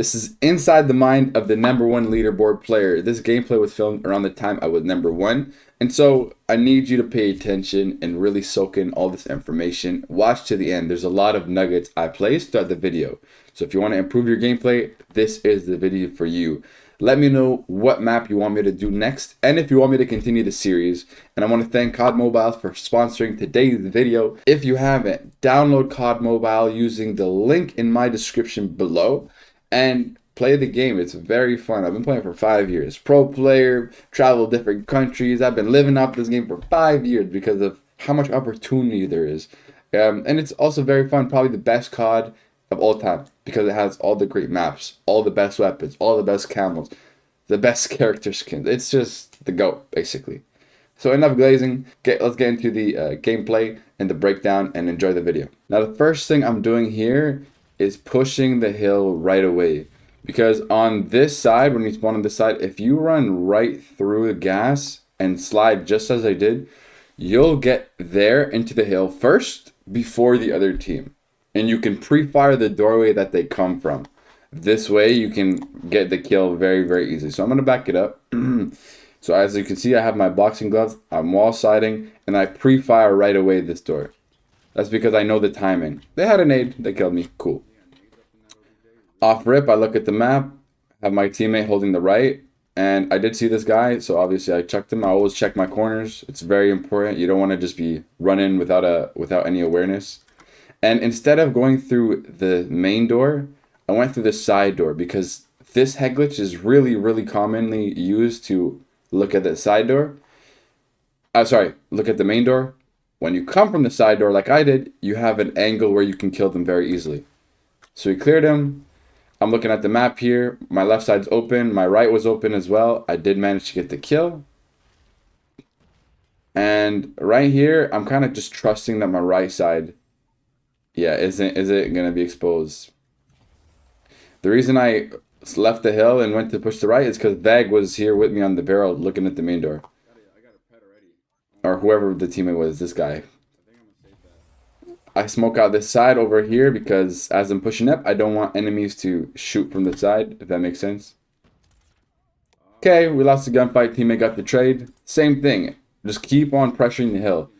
This is inside the mind of the #1 leaderboard player. This gameplay was filmed around the time I was #1. And so I need you to pay attention and really soak in all this information. Watch to the end. There's a lot of nuggets I placed throughout the video. So if you want to improve your gameplay, this is the video for you. Let me know what map you want me to do next, and if you want me to continue the series. And I want to thank COD Mobile for sponsoring today's video. If you haven't, download COD Mobile using the link in my description below and play the game. It's very fun. I've been playing for 5 years. Pro player, travel different countries. I've been living off this game for 5 years because of how much opportunity there is. And it's also very fun, probably the best COD of all time, because it has all the great maps, all the best weapons, all the best camos, the best character skins. It's just the GOAT, basically. So enough glazing. Let's get into the gameplay and the breakdown and enjoy the video. Now the first thing I'm doing here is pushing the hill right away, because on this side, when you spawn on this side, if you run right through the gas and slide just as I did, you'll get there into the hill first before the other team. And you can pre-fire the doorway that they come from. This way you can get the kill very, very easily. So I'm going to back it up. So as you can see, I have my boxing gloves. I'm wall siding, and I pre-fire right away this door. That's because I know the timing. They had a nade. They killed me. Cool. Off rip, I look at the map. Have my teammate holding the right. And I did see this guy, so obviously I checked him. I always check my corners. It's very important. You don't want to just be running without any awareness. And instead of going through the main door, I went through the side door, because this head glitch is really, really commonly used to look at the side door. Look at the main door. When you come from the side door like I did, you have an angle where you can kill them very easily. So we cleared him. I'm looking at the map here. My left side's open. My right was open as well. I did manage to get the kill. And right here, I'm kind of just trusting that my right side isn't gonna be exposed. The reason I left the hill and went to push the right is because Vag was here with me on the barrel looking at the main door. Or whoever the teammate was, this guy. I smoke out this side over here because as I'm pushing up, I don't want enemies to shoot from the side, if that makes sense. Okay, we lost the gunfight, teammate got the trade. Same thing, just keep on pressuring the hill.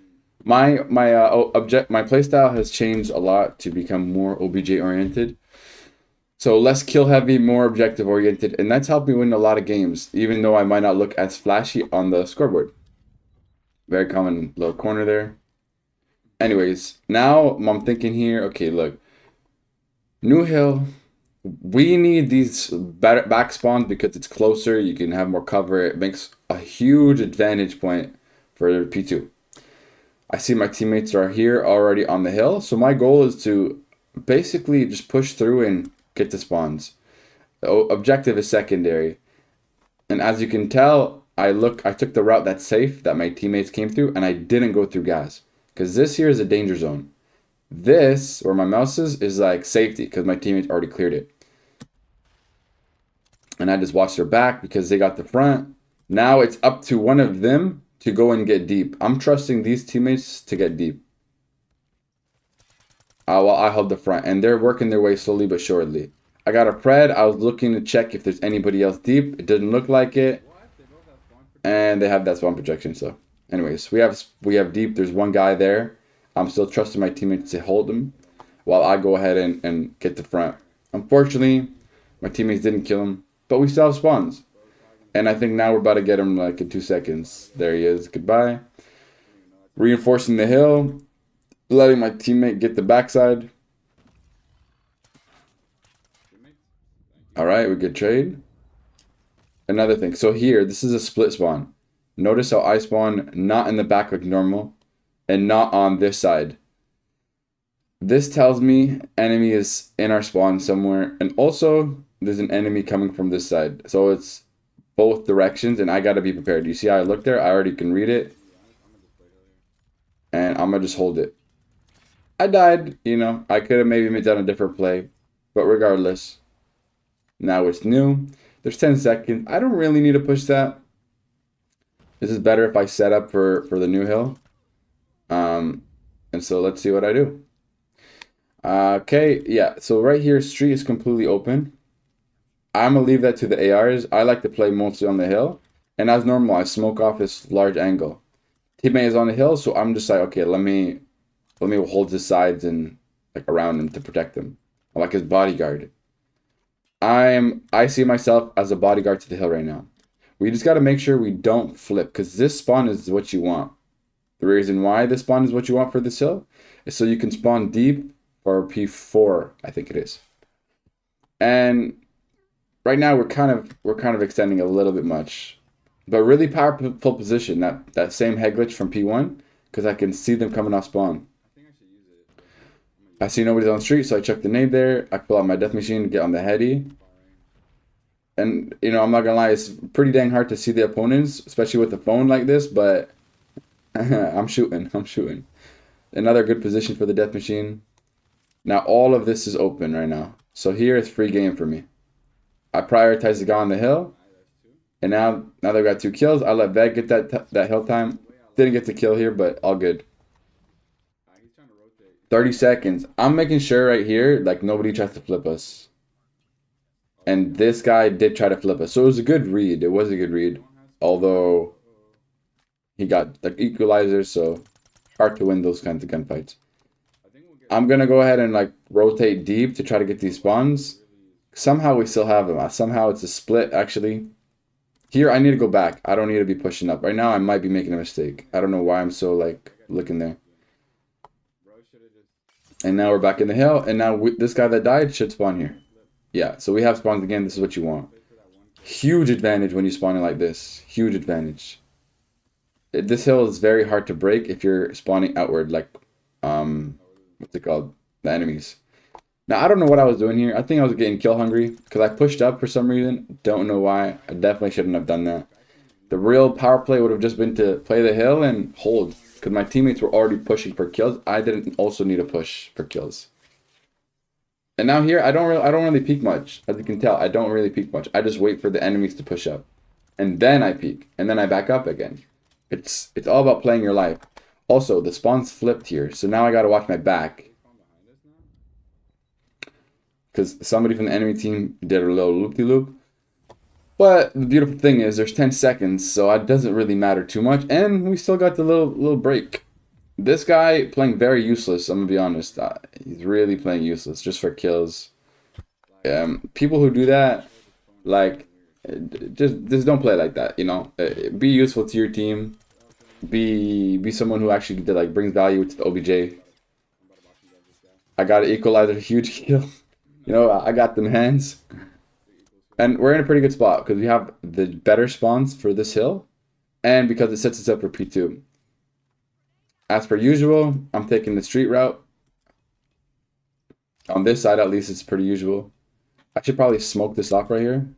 My playstyle has changed a lot to become more OBJ oriented. So less kill heavy, more objective oriented, and that's helped me win a lot of games, even though I might not look as flashy on the scoreboard. Very common little corner there. Anyways, now I'm thinking here, okay, look. New hill. We need these back spawns because it's closer, you can have more cover. It makes a huge advantage point for P2. I see my teammates are here already on the hill. So my goal is to basically just push through and get the spawns. The objective is secondary. And as you can tell, I took the route that's safe that my teammates came through, and I didn't go through gas. Because this here is a danger zone. This, where my mouse is like safety, because my teammates already cleared it. And I just watched their back because they got the front. Now it's up to one of them to go and get deep. I'm trusting these teammates to get deep. While I held the front, and they're working their way slowly but surely. I got a pred. I was looking to check if there's anybody else deep. It didn't look like it. And they have that spawn projection, so. Anyways, we have deep. There's one guy there. I'm still trusting my teammates to hold him while I go ahead and get the front. Unfortunately, my teammates didn't kill him, but we still have spawns. And I think now we're about to get him like in 2 seconds. There he is. Goodbye. Reinforcing the hill. Letting my teammate get the backside. Alright, we get trade. Another thing. So here, this is a split spawn. Notice how I spawn not in the back like normal. And not on this side. This tells me enemy is in our spawn somewhere. And also, there's an enemy coming from this side. So it's both directions, and I gotta be prepared. You see how I look there? I already can read it. And I'm gonna just hold it. I died, you know. I could have maybe done a different play. But regardless. Now it's new. There's 10 seconds. I don't really need to push that. This is better if I set up for the new hill. And so let's see what I do. Okay, yeah. So right here, street is completely open. I'm gonna leave that to the ARs. I like to play mostly on the hill, and as normal, I smoke off this large angle. Teammate is on the hill, so I'm just like, okay, let me hold his sides and like around him to protect him. I'm like his bodyguard. I see myself as a bodyguard to the hill right now. We just got to make sure we don't flip, because this spawn is what you want. The reason why this spawn is what you want for this hill is so you can spawn deep for P4, I think it is. And right now we're kind of extending a little bit much, but really powerful position, that same head glitch from P1, because I can see them coming off spawn. I see nobody's on the street, so I chuck the nade there. I pull out my death machine to get on the heady. And, you know, I'm not gonna lie, it's pretty dang hard to see the opponents, especially with the phone like this, but I'm shooting. Another good position for the death machine. Now all of this is open right now. So here it's free game for me. I prioritize the guy on the hill. And now they've got 2 kills. I let Veg get that hill time. Didn't get the kill here, but all good. 30 seconds. I'm making sure right here, like, nobody tries to flip us. And this guy did try to flip us. So it was a good read. It was a good read. Although he got like equalizers, so hard to win those kinds of gunfights. I'm going to go ahead and like rotate deep to try to get these spawns. Somehow we still have them. Somehow it's a split, actually. Here, I need to go back. I don't need to be pushing up. Right now, I might be making a mistake. I don't know why I'm so, like, looking there. And now we're back in the hill. And now this guy that died should spawn here. Yeah, so we have spawns again. This is what you want. Huge advantage when you spawn in like this. Huge advantage. This hill is very hard to break if you're spawning outward, like, what's it called? The enemies. Now, I don't know what I was doing here. I think I was getting kill hungry because I pushed up for some reason. Don't know why. I definitely shouldn't have done that. The real power play would have just been to play the hill and hold, because my teammates were already pushing for kills. I didn't also need a push for kills. And now here, I don't really peek much. As you can tell, I don't really peek much. I just wait for the enemies to push up. And then I peek. And then I back up again. It's all about playing your life. Also, the spawn's flipped here. So now I got to watch my back. Because somebody from the enemy team did a little loop-de-loop. But the beautiful thing is there's 10 seconds, so it doesn't really matter too much. And we still got the little break. This guy playing very useless, I'm going to be honest. He's really playing useless just for kills. People who do that, like, just don't play like that, you know. Be useful to your team. Be someone who actually like brings value to the OBJ. I got an equalizer, huge kill. You know, I got them hands. And we're in a pretty good spot because we have the better spawns for this hill. And because it sets us up for P2. As per usual, I'm taking the street route. On this side, at least, it's pretty usual. I should probably smoke this off right here.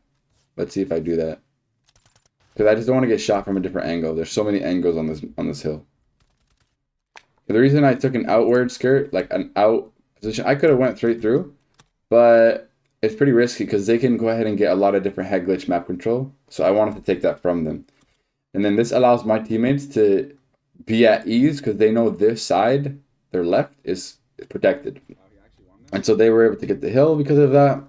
Let's see if I do that. Because I just don't want to get shot from a different angle. There's so many angles on this hill. The reason I took an outward skirt, like an out position, I could have went straight through. But it's pretty risky because they can go ahead and get a lot of different head glitch map control. So I wanted to take that from them. And then this allows my teammates to be at ease because they know this side, their left, is protected. And so they were able to get the hill because of that.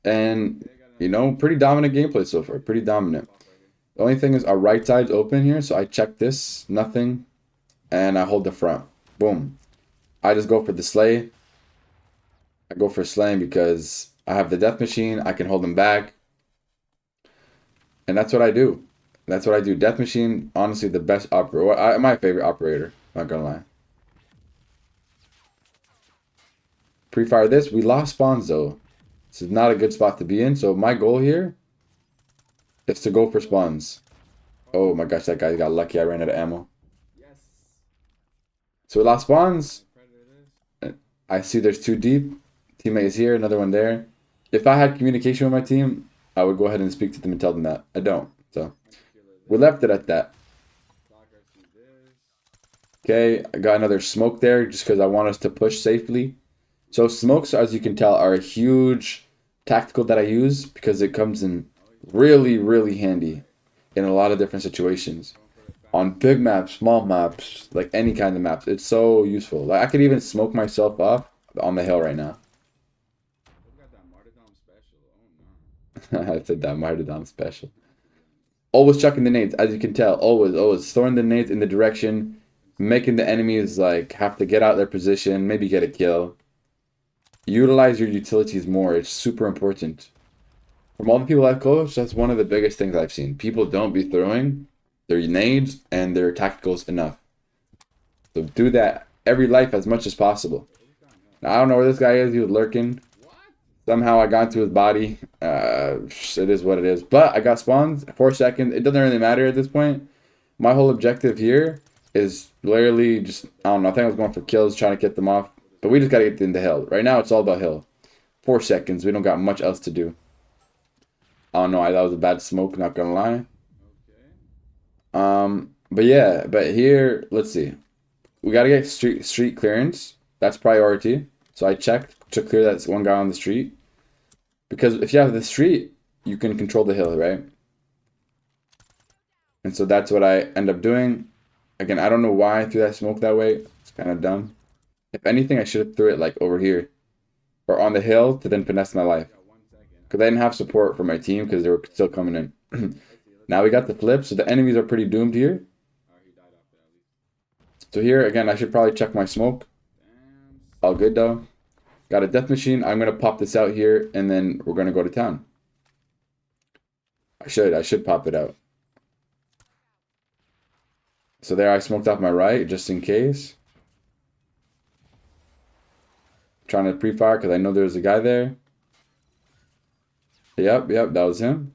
And, you know, pretty dominant gameplay so far. Pretty dominant. The only thing is our right side's open here. So I check this, nothing. And I hold the front. Boom. I just go for the slay. I go for slaying because I have the death machine. I can hold them back. And that's what I do. That's what I do. Death machine, honestly, the best operator. My favorite operator. Not gonna lie. Pre-fire this. We lost spawns, though. This is not a good spot to be in. So my goal here is to go for spawns. Oh my gosh, that guy got lucky. I ran out of ammo. So we lost spawns. I see there's 2 deep. Teammate is here, another one there. If I had communication with my team, I would go ahead and speak to them and tell them that. I don't. So we left it at that. Okay, I got another smoke there just because I want us to push safely. So smokes, as you can tell, are a huge tactical that I use because it comes in really, really handy in a lot of different situations. On big maps, small maps, like any kind of maps. It's so useful. Like I could even smoke myself off on the hill right now. I said that martyrdom special. Always chucking the nades, as you can tell. Always throwing the nades in the direction, making the enemies like have to get out their position, maybe get a kill. Utilize your utilities more. It's super important. From all the people I've coached, that's one of the biggest things I've seen. People don't be throwing their nades and their tacticals enough. So do that every life as much as possible. Now, I don't know where this guy is. He was lurking. Somehow I got into his body. It is what it is. But I got spawns. 4 seconds. It doesn't really matter at this point. My whole objective here is literally just, I don't know. I think I was going for kills, trying to get them off. But we just got to get into hill. Right now, it's all about hill. 4 seconds. We don't got much else to do. I don't know. That was a bad smoke, not going to lie. But yeah. But here, let's see. We got to get street clearance. That's priority. So I checked to clear that one guy on the street. Because if you have the street, you can control the hill, right? And so that's what I end up doing. Again, I don't know why I threw that smoke that way. It's kind of dumb. If anything, I should have threw it like over here. Or on the hill to then finesse my life. Because I didn't have support for my team because they were still coming in. Now we got the flip, so the enemies are pretty doomed here. So here, again, I should probably check my smoke. All good though. Got a death machine. I'm going to pop this out here, and then we're going to go to town. I should pop it out. So there I smoked off my right, just in case. Trying to pre-fire, because I know there's a guy there. Yep, that was him.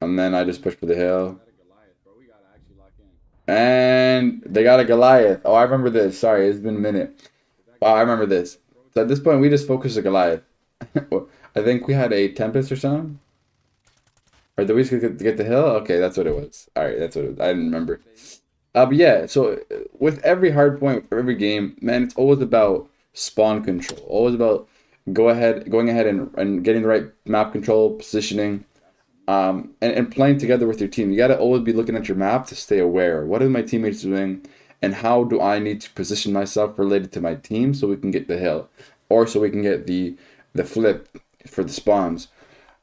And then I just pushed for the hill. And they got a Goliath. Oh, I remember this. Sorry, it's been a minute. Wow, I remember this. So at this point, we just focused on Goliath. I think we had a Tempest or something. Or did we just get the hill? Okay, that's what it was. All right, that's what it was. I didn't remember. But yeah, so with every hard point, for every game, man, it's always about spawn control. Always about going ahead and getting the right map control, positioning. And playing together with your team. You got to always be looking at your map to stay aware. What are my teammates doing? And how do I need to position myself related to my team so we can get the hill? Or so we can get the flip for the spawns.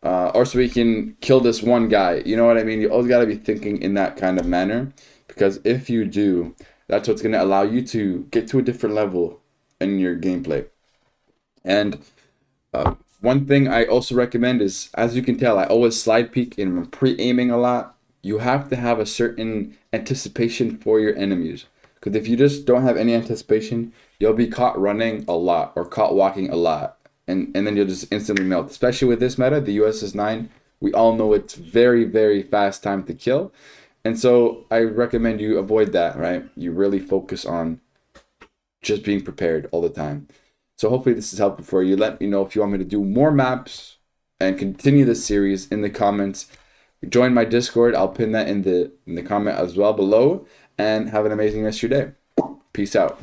Or so we can kill this one guy. You know what I mean? You always got to be thinking in that kind of manner. Because if you do, that's what's going to allow you to get to a different level in your gameplay. And one thing I also recommend is, as you can tell, I always slide peek and I'm pre-aiming a lot. You have to have a certain anticipation for your enemies. Because if you just don't have any anticipation, you'll be caught running a lot or caught walking a lot. And then you'll just instantly melt. Especially with this meta, the USS9, we all know it's very, very fast time to kill. And so I recommend you avoid that, right? You really focus on just being prepared all the time. So hopefully this is helpful for you. Let me know if you want me to do more maps and continue this series in the comments. Join my Discord. I'll pin that in the comment as well below. And have an amazing rest of your day. Peace out.